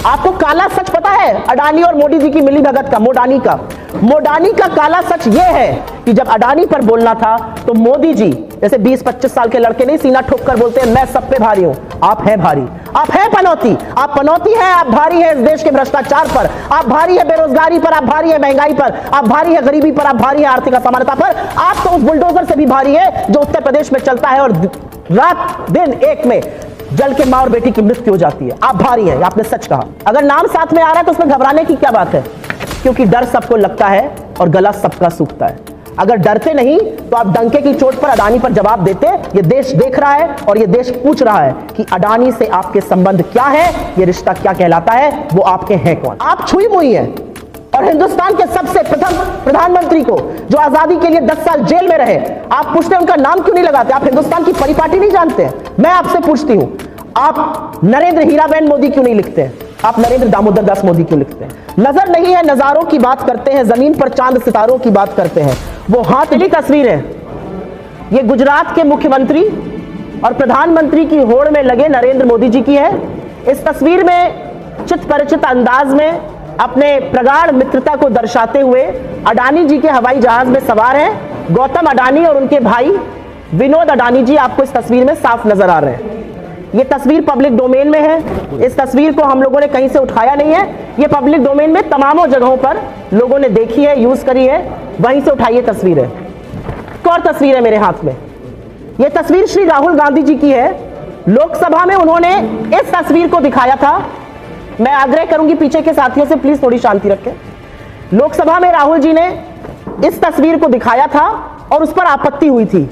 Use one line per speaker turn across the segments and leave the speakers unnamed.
आपको काला सच पता है अडानी और मोदी जी की मिलीभगत का? मोडानी का काला सच यह है कि जब अडानी पर बोलना था तो मोदी जी जैसे 20-25 साल के लड़के नहीं सीना ठोक कर बोलते हैं मैं सब पे भारी हूं, आप हैं भारी, आप हैं पनौती, आप पनौती हैं, आप भारी है इस देश के भ्रष्टाचार पर, आप भारी है बेरोजगारी पर, आप भारी है महंगाई पर, आप भारी है गरीबी पर, आप भारी है आर्थिक असमानता पर, आप तो उस बुलडोजर से भी भारी है जो उत्तर प्रदेश में चलता है और रात दिन एक में जल के मां और बेटी की मृत्यु हो जाती है। आप भारी हैं, आपने सच कहा। अगर नाम साथ में आ रहा है तो उसमें घबराने की क्या बात है, क्योंकि डर सबको लगता है और गला सबका सूखता है। अगर डरते नहीं तो आप डंके की चोट पर अडानी पर जवाब देते। ये देश देख रहा है और ये देश पूछ रहा है कि अडानी से आपके संबंध क्या है, ये रिश्ता क्या कहलाता है, वो आपके हैं कौन। आप छुई मुई हैं और हिंदुस्तान के सबसे प्रथम प्रधानमंत्री को जो आजादी के लिए 10 साल जेल में रहे, आप पूछते हैं उनका नाम क्यों नहीं लगाते? आप हिंदुस्तान की परिपाटी नहीं जानते हैं? मैं आपसे पूछती हूं, आप नरेंद्र हीराबेन मोदी क्यों नहीं लिखते हैं? आप नरेंद्र दामोदर दास मोदी क्यों लिखते हैं? नजर नहीं है नजारों की बात करते हैं, जमीन पर चांद सितारों की बात करते हैं। वो हाथ की तस्वीर है, ये गुजरात के मुख्यमंत्री और प्रधानमंत्री की होड़ में लगे नरेंद्र मोदी जी की है। इस तस्वीर में चित परिचित अंदाज में अपने प्रगाढ़ मित्रता को दर्शाते हुए अडानी जी के हवाई जहाज में सवार हैं गौतम अडानी और उनके भाई विनोद अडानी जी। आपको इस तस्वीर में साफ नजर आ रहे हैं। ये तस्वीर पब्लिक डोमेन में है, इस तस्वीर को हम लोगों ने कहीं से उठाया नहीं है, ये पब्लिक डोमेन में तमामों जगहों पर लोगों ने देखी है, यूज करी है, वहीं से उठाई तस्वीर है। एक और तस्वीर है मेरे हाथ में, ये तस्वीर श्री राहुल गांधी जी की है। लोकसभा में उन्होंने इस तस्वीर को दिखाया था। मैं आग्रह करूंगी पीछे के साथियों से प्लीज थोड़ी शांति रखें। लोकसभा में राहुल जी ने इस तस्वीर को दिखाया था और उस पर आपत्ति हुई थी।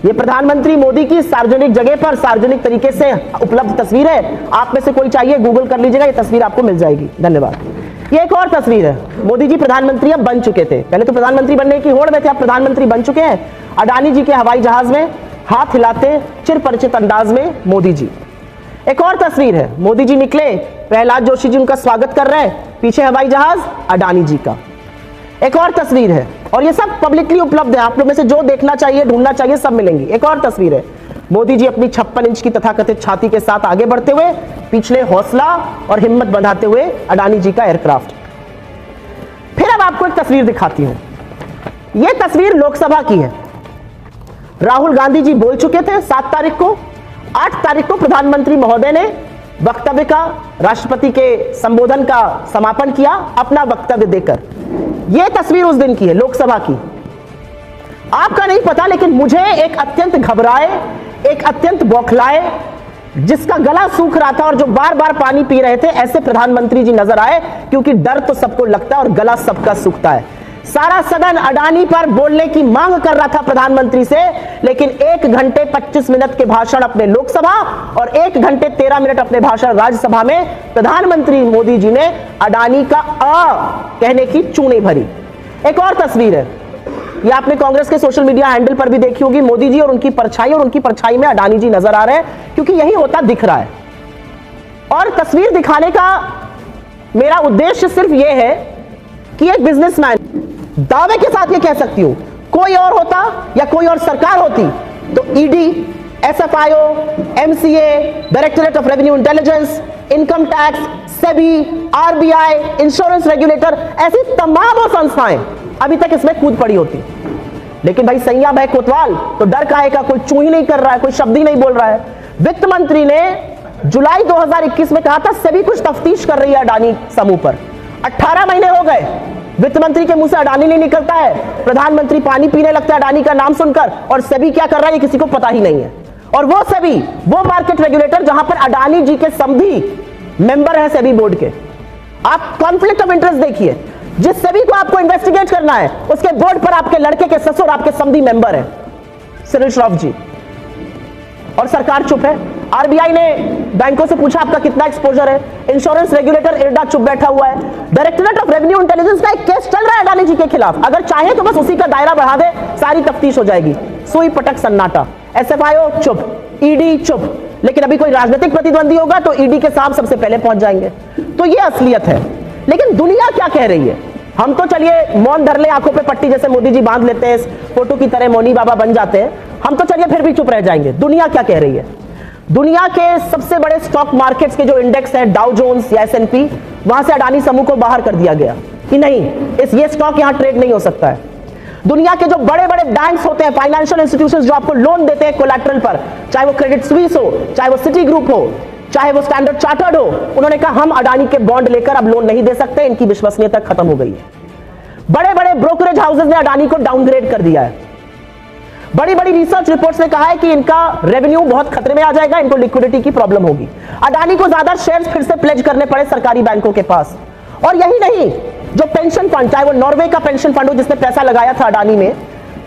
ये प्रधानमंत्री मोदी की सार्वजनिक जगह पर सार्वजनिक तरीके से उपलब्ध तस्वीर है। आप में से कोई चाहिए गूगल कर लीजिएगा, ये तस्वीर आपको मिल जाएगी। धन्यवाद। ये एक और तस्वीर है, मोदी जी प्रधानमंत्री अब बन चुके थे, पहले तो प्रधानमंत्री बनने की होड़ में थे, अब प्रधानमंत्री बन चुके हैं। अडानी जी के हवाई जहाज में हाथ हिलाते चिर परिचित अंदाज में मोदी जी। एक और तस्वीर है, मोदी जी निकले, प्रहलाद जोशी जी उनका स्वागत कर रहे हैं, पीछे हवाई जहाज अडानी जी का। एक और तस्वीर है और ये सब पब्लिकली उपलब्ध है, आप लोग में से जो देखना चाहिए ढूंढना चाहिए सब मिलेंगी। एक और तस्वीर है, मोदी जी अपनी 56 इंच की तथाकथित छाती के साथ आगे बढ़ते हुए, पिछले हौसला और हिम्मत बढ़ाते हुए अडानी जी का एयरक्राफ्ट। फिर अब आपको एक तस्वीर दिखाती हूं, यह तस्वीर लोकसभा की है। राहुल गांधी जी बोल चुके थे 7 तारीख को, 8 तारीख को प्रधानमंत्री महोदय ने वक्तव्य का, राष्ट्रपति के संबोधन का समापन किया अपना वक्तव्य देकर। यह तस्वीर उस दिन की है, लोकसभा की। आपका नहीं पता, लेकिन मुझे एक अत्यंत घबराए, एक अत्यंत बौखलाए, जिसका गला सूख रहा था और जो बार बार पानी पी रहे थे, ऐसे प्रधानमंत्री जी नजर आए, क्योंकि डर तो सबको लगता है और गला सबका सूखता है। सारा सदन अडानी पर बोलने की मांग कर रहा था प्रधानमंत्री से, लेकिन 1 घंटे 25 मिनट के भाषण अपने लोकसभा और 1 घंटे 13 मिनट अपने भाषण राज्यसभा में प्रधानमंत्री मोदी जी ने अडानी का कहने की चूनी भरी। एक और तस्वीर है, ये आपने कांग्रेस के सोशल मीडिया हैंडल पर भी देखी होगी, मोदी जी और उनकी परछाई में अडानी जी नजर आ रहे हैं, क्योंकि यही होता दिख रहा है। और तस्वीर दिखाने का मेरा उद्देश्य सिर्फ यह है कि एक बिजनेसमैन दावे के साथ ये कह सकती हूं, कोई और होता या कोई और सरकार होती तो ED, SFIO, MCA, directorate of revenue intelligence, income tax, SEBI, RBI, insurance regulator, ऐसी तमाम संस्थाएं अभी तक इसमें कूद पड़ी होती। लेकिन भाई सैया भाई कोतवाल तो डर काहे का, कोई चू ही नहीं कर रहा है, कोई शब्द ही नहीं बोल रहा है। वित्त मंत्री ने जुलाई 2021 में कहा था सेबी कुछ तफ्तीश कर रही है अडानी समूह पर। 18 महीने हो गए, वित्त मंत्री के मुंह से अडानी नहीं निकलता है, प्रधानमंत्री पानी पीने लगता है अडानी का नाम सुनकर, और सेबी क्या कर रहा है ये किसी को पता ही नहीं है। और वो सेबी, वो मार्केट रेगुलेटर जहां पर अडानी जी के समधी मेंबर है सेबी बोर्ड के। आप कॉन्फ्लिक्ट ऑफ इंटरेस्ट देखिए, जिस सेबी को आपको इन्वेस्टिगेट करना है उसके बोर्ड पर आपके लड़के के ससुर आपके समधी मेंबर है, सिरिल श्रॉफ जी, और सरकार चुप है। आरबीआई ने बैंकों से पूछा आपका कितना एक्सपोजर है, इंश्योरेंस रेगुलेटर इरडा चुप बैठा हुआ है, डायरेक्टरेट ऑफ रेवेन्यू इंटेलिजेंस का एक केस चल रहा है अडानी जी के खिलाफ, अगर चाहे तो बस उसी का दायरा बढ़ा दे, सारी तफ्तीश हो जाएगी। सुई पटक सन्नाटा, एसएफआईओ चुप, ईडी चुप, लेकिन अभी कोई राजनीतिक प्रतिद्वंदी होगा तो ईडी के साथ सबसे पहले पहुंच जाएंगे। तो ये असलियत है। लेकिन दुनिया क्या कह रही है? हम तो चलिए मौन धर ले, आंखों पे पट्टी जैसे मोदी जी बांध लेते हैं, इस फोटो की तरह मौनी बाबा बन जाते हैं, हम तो चलिए फिर भी चुप रह जाएंगे। दुनिया क्या कह रही है? दुनिया के सबसे बड़े स्टॉक मार्केट्स के जो इंडेक्स है डाउ जोन्स या S&P, वहां से अडानी समूह को बाहर कर दिया गया कि नहीं, ये स्टॉक यहां ट्रेड नहीं हो सकता है। दुनिया के जो बड़े बड़े बैंक्स होते हैं, फाइनेंशियल इंस्टीट्यूशंस जो आपको लोन देते हैं कोलैटरल पर, चाहे वो क्रेडिट स्विस हो, चाहे वो सिटी ग्रुप हो, चाहे वो स्टैंडर्ड चार्टर्ड हो, उन्होंने कहा हम अडानी के बॉन्ड लेकर अब लोन नहीं दे सकते, इनकी विश्वसनीयता खत्म हो गई है। बड़े बड़े ब्रोकरेज हाउसेस ने अडानी को डाउनग्रेड कर दिया है। बड़ी बड़ी रिसर्च रिपोर्ट्स ने कहा है कि इनका रेवेन्यू बहुत खतरे में आ जाएगा, इनको लिक्विडिटी की प्रॉब्लम होगी। अडानी को ज्यादा शेयर्स फिर से प्लेज करने पड़े सरकारी बैंकों के पास। और यही नहीं, जो पेंशन फंड, चाहे वो नॉर्वे का पेंशन फंड हो जिसने पैसा लगाया था अडानी में,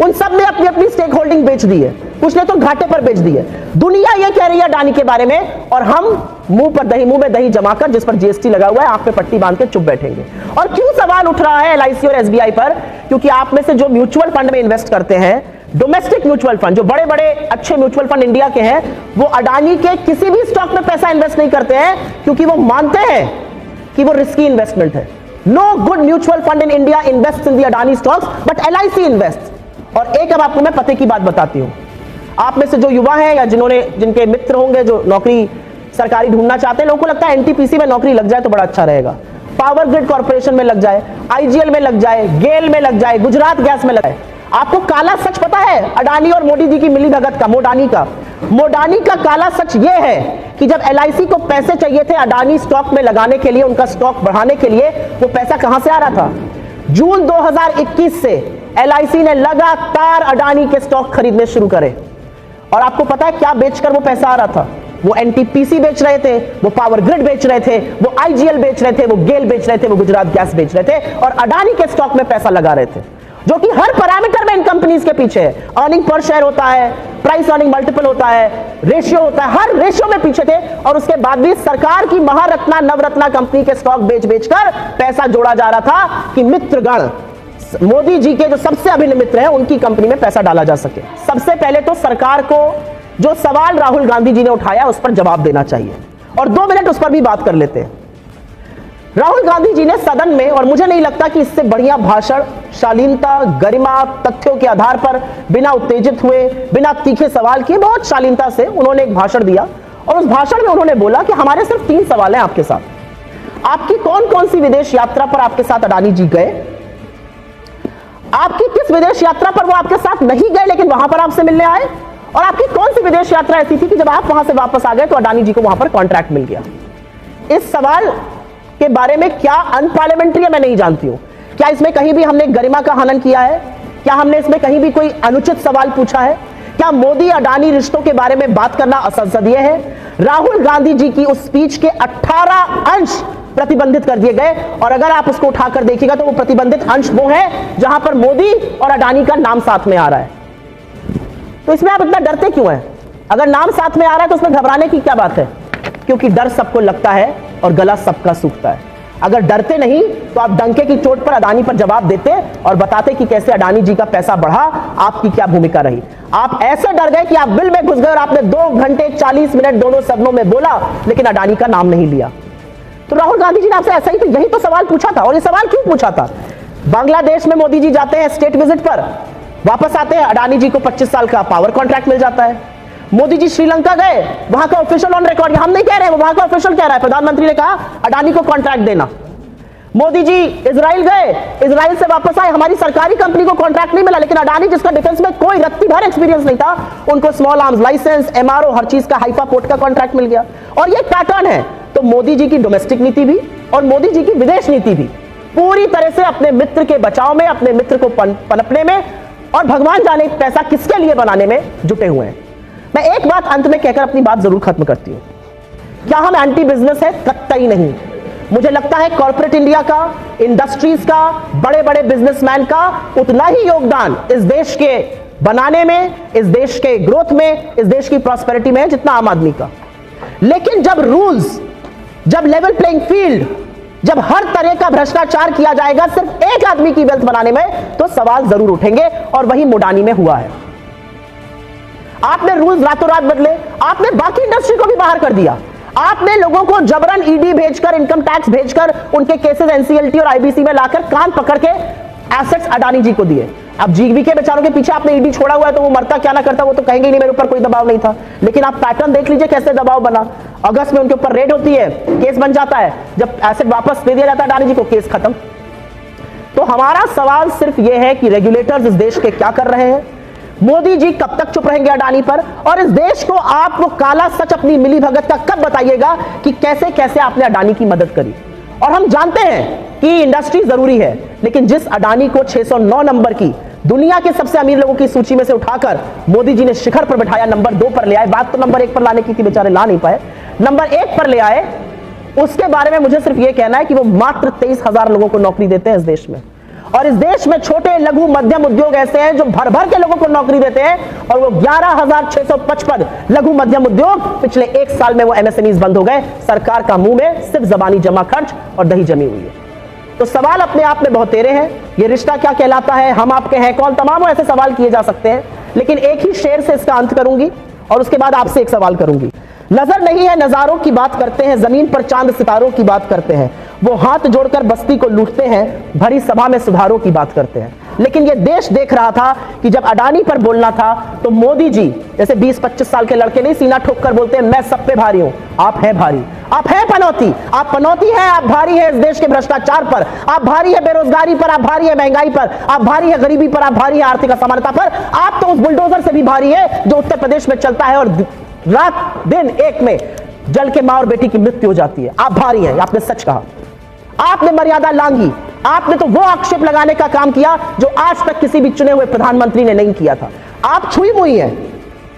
उन सब ने अपनी अपनी स्टेक होल्डिंग बेच दी है, कुछ ने तो घाटे पर बेच दी है। दुनिया ये कह रही है अडानी के बारे में, और हम मुंह में दही जमाकर, जिस पर जीएसटी लगा हुआ है, आंख पे पट्टी बांध के चुप बैठेंगे। और क्यों सवाल उठ रहा है LIC और SBI पर? क्योंकि आप में से जो म्यूचुअल फंड में इन्वेस्ट करते हैं, डोमेस्टिक म्यूचुअल फंड, जो बड़े बड़े अच्छे म्यूचुअल फंड इंडिया के हैं, वो अडानी के किसी भी स्टॉक में पैसा इन्वेस्ट नहीं करते हैं, क्योंकि वो मानते हैं कि वो रिस्की इन्वेस्टमेंट है। No good mutual fund in India invest in the Adani stocks, but LIC invest. और एक अब आपको मैं पते की बात बताती हूं, आप में से जो युवा हैं या जिनके मित्र होंगे जो नौकरी सरकारी ढूंढना चाहते हैं, लोगों को लगता है NTPC में नौकरी लग जाए तो बड़ा अच्छा रहेगा, पावर ग्रिड कॉर्पोरेशन में लग जाए, IGL में लग जाए, गेल में लग जाए, गुजरात गैस में लग जाए। आपको काला सच पता है अडानी और मोदी जी की मिली भगत का? मोडानी का काला सच यह है कि जब LIC को पैसे चाहिए थे अडानी स्टॉक में लगाने के लिए, उनका स्टॉक बढ़ाने के लिए, वो पैसा कहां से आ रहा था? जून 2021 से LIC ने लगातार अडानी के स्टॉक खरीदने शुरू करे। और आपको पता है क्या बेचकर वो पैसा आ रहा था? वो NTPC बेच रहे थे, वो पावर ग्रिड बेच रहे थे, वो IGL बेच रहे थे, वो गेल बेच रहे थे, वो गुजरात गैस बेच रहे थे, और अडानी के स्टॉक में पैसा लगा रहे थे, जो कि हर पैरामीटर में इन कंपनीज के पीछे है। अर्निंग पर शेयर होता है, प्राइस अर्निंग मल्टीपल होता है, रेशियो होता है, हर रेशियो में पीछे थे। और उसके बाद भी सरकार की महारत्ना नवरत्ना कंपनी के स्टॉक बेचकर पैसा जोड़ा जा रहा था कि मित्रगण, मोदी जी के जो सबसे अभिन्न मित्र हैं, उनकी कंपनी में पैसा डाला जा सके। सबसे पहले तो सरकार को जो सवाल राहुल गांधी जी ने उठाया उस पर जवाब देना चाहिए, और 2 मिनट उस पर भी बात कर लेते हैं। राहुल गांधी जी ने सदन में, और मुझे नहीं लगता कि इससे बढ़िया भाषण, शालीनता, गरिमा, तथ्यों के आधार पर, बिना उत्तेजित हुए, बिना तीखे सवाल किए, बहुत शालीनता से उन्होंने एक भाषण दिया। और उस भाषण में उन्होंने बोला कि हमारे सिर्फ 3 सवाल हैं आपके साथ। आपकी कौन कौन सी विदेश यात्रा पर आपके साथ अडानी जी गए? आपकी किस विदेश यात्रा पर वो आपके साथ नहीं गए लेकिन वहां पर आपसे मिलने आए? और आपकी कौन सी विदेश यात्रा ऐसी थी कि जब आप वहां से वापस आ गए तो अडानी जी को वहां पर कॉन्ट्रैक्ट मिल गया? इस सवाल के बारे में क्या अनपार्लियामेंट्री है मैं नहीं जानती हूं। क्या इसमें कहीं भी हमने गरिमा का हनन किया है? क्या हमने इसमें कहीं भी कोई अनुचित सवाल पूछा है? क्या मोदी अडानी रिश्तों के बारे में बात करना असंसदीय है? राहुल गांधी जी की उस स्पीच के 18 अंश प्रतिबंधित कर दिए गए, और अगर आप उसको उठाकर देखिएगा तो वो प्रतिबंधित अंश वो है जहां पर मोदी और अडानी का नाम साथ में आ रहा है। तो इसमें आप इतना डरते क्यों हैं? अगर नाम साथ में आ रहा है तो उसमें घबराने की क्या बात है? क्योंकि डर सबको लगता है और गला सबका सूखता है। अगर डरते नहीं तो आप डंके की चोट पर अडानी पर जवाब देते और बताते कि कैसे अडानी जी का पैसा बढ़ा, आपकी क्या भूमिका रही। आप ऐसे डर गए कि आप बिल में घुस गए और आपने 2 घंटे 40 मिनट दोनों सदनों में बोला लेकिन अडानी का नाम नहीं लिया। तो राहुल गांधी जी ने आपसे ऐसा ही तो यही तो सवाल पूछा था। और ये सवाल क्यों पूछा था? बांग्लादेश में मोदी जी जाते हैं स्टेट विजिट पर, वापस आते हैं, अडानी जी को 25 साल का पावर कॉन्ट्रैक्ट मिल जाता है। मोदी जी श्रीलंका गए, वहां का ऑफिशियल ऑन रिकॉर्ड, हम नहीं कह रहे, वहां का ऑफिशियल कह रहा है, प्रधानमंत्री ने कहा अडानी को कॉन्ट्रैक्ट देना। मोदी जी इजराइल गए, इजराइल से वापस आए, हमारी सरकारी कंपनी को कॉन्ट्रैक्ट नहीं मिला, लेकिन अडानी जिसका डिफेंस में कोई रत्ती भर एक्सपीरियंस नहीं था, उनको स्मॉल आर्म्स लाइसेंस, MRO, हर चीज का, हाइफा पोर्ट का कॉन्ट्रैक्ट मिल गया। और ये पैटर्न है। तो मोदी जी की डोमेस्टिक नीति भी और मोदी जी की विदेश नीति भी पूरी तरह से अपने मित्र के बचाव में, अपने मित्र को पनपने में, और भगवान जाने पैसा किसके लिए बनाने में जुटे हुए हैं। मैं एक बात अंत में कहकर अपनी बात जरूर खत्म करती हूं। क्या हम एंटी बिजनेस है? कतई नहीं। मुझे लगता है कॉर्पोरेट इंडिया का, इंडस्ट्रीज का, बड़े बड़े बिजनेसमैन का उतना ही योगदान इस देश के बनाने में, इस देश के ग्रोथ में, इस देश की प्रॉस्पेरिटी में है जितना आम आदमी का। लेकिन जब रूल्स, जब लेवल प्लेइंग फील्ड, जब हर तरह का भ्रष्टाचार किया जाएगा सिर्फ एक आदमी की वेल्थ बनाने में, तो सवाल जरूर उठेंगे। और वही मोडानी में हुआ है। आपने रूल्स रातों रात बदले, आपने बाकी इंडस्ट्री को भी बाहर कर दिया, आपने लोगों को जबरन ईडी भेजकर, इनकम टैक्स भेजकर, उनके केसेस NCLT और IBC में लाकर कान पकड़ के एसेट्स अडानी जी को दिए। अब जीवी के बेचारों के पीछे आपने ईडी छोड़ा हुआ है, तो वो मरता क्या ना करता वो तो कहेंगे नहीं मेरे ऊपर कोई दबाव नहीं था, लेकिन आप पैटर्न देख लीजिए कैसे दबाव बना। अगस्त में उनके ऊपर रेड होती है, केस बन जाता है, जब एसेट वापस दे दिया जाता है अडानी जी को, केस खत्म। तो हमारा सवाल सिर्फ यह है कि रेगुलेटर्स इस देश के क्या कर रहे हैं, मोदी जी कब तक चुप रहेंगे अडानी पर, और इस देश को आप वो काला सच अपनी मिलीभगत का कब बताइएगा कि कैसे कैसे आपने अडानी की मदद करी। और हम जानते हैं कि इंडस्ट्री जरूरी है, लेकिन जिस अडानी को 609 नंबर की दुनिया के सबसे अमीर लोगों की सूची में से उठाकर मोदी जी ने शिखर पर बैठाया, नंबर 2 पर ले आए, बात तो नंबर 1 पर लाने की थी, बेचारे ला नहीं पाए, नंबर 1 पर ले आए, उसके बारे में मुझे सिर्फ यह कहना है कि वो मात्र 23,000 लोगों को नौकरी देते हैं इस देश में। और इस देश में छोटे लघु मध्यम उद्योग ऐसे हैं जो भर भर के लोगों को नौकरी देते हैं, और वो 11,655 लघु मध्यम उद्योग पिछले 1 साल में वो एमएसएमईज बंद हो गए। सरकार का मुंह में सिर्फ जबानी जमा खर्च और दही जमी हुई है। तो सवाल अपने आप में बहुत तेरे हैं, ये रिश्ता क्या कहलाता है, हम आपके हैं कौन, तमाम ऐसे सवाल किए जा सकते हैं, लेकिन एक ही शेर से इसका अंत करूंगी और उसके बाद आपसे एक सवाल करूंगी। नजर नहीं है नजारों की बात करते हैं, जमीन पर चांद सितारों की बात करते हैं, वो हाथ जोड़कर बस्ती को लूटते हैं, भरी सभा में सुधारों की बात करते हैं। लेकिन ये देश देख रहा था कि जब अडानी पर बोलना था तो मोदी जी जैसे 20-25 साल के लड़के नहीं सीना ठोक कर बोलते हैं मैं सब पे भारी हूं, आप हैं भारी, आप हैं पनौती, आप पनौती हैं, आप भारी है इस देश के भ्रष्टाचार पर, आप भारी है बेरोजगारी पर, आप भारी है महंगाई पर, आप भारी है गरीबी पर, आप भारी है आर्थिक असमानता पर, आप तो उस बुलडोजर से भी भारी है जो उत्तर प्रदेश में चलता है और रात दिन एक में जल के मां और बेटी की मृत्यु हो जाती है। आप भारी हैं, आपने सच कहा, आपने मर्यादा लांघी, आपने तो वो आक्षेप लगाने का काम किया जो आज तक किसी भी चुने हुए प्रधानमंत्री ने नहीं किया था। आप छुई मुई हैं,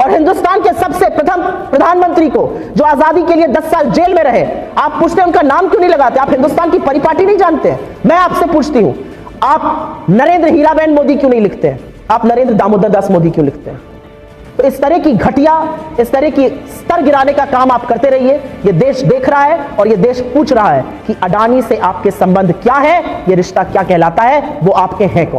और हिंदुस्तान के सबसे प्रथम प्रधानमंत्री को जो आजादी के लिए 10 साल जेल में रहे, आप पूछते हैं उनका नाम क्यों नहीं लगाते, आप हिंदुस्तान की परिपाटी नहीं जानते हैं। मैं आपसे पूछती हूं, आप नरेंद्र हीराबेन मोदी क्यों नहीं लिखते हैं, आप नरेंद्र दामोदर दास मोदी क्यों लिखते हैं। तो इस तरह की घटिया, इस तरह की स्तर गिराने का काम आप करते रहिए। ये देश देख रहा है और ये देश पूछ रहा है कि अडानी से आपके संबंध क्या है, ये रिश्ता क्या कहलाता है, वो आपके हैं कौन।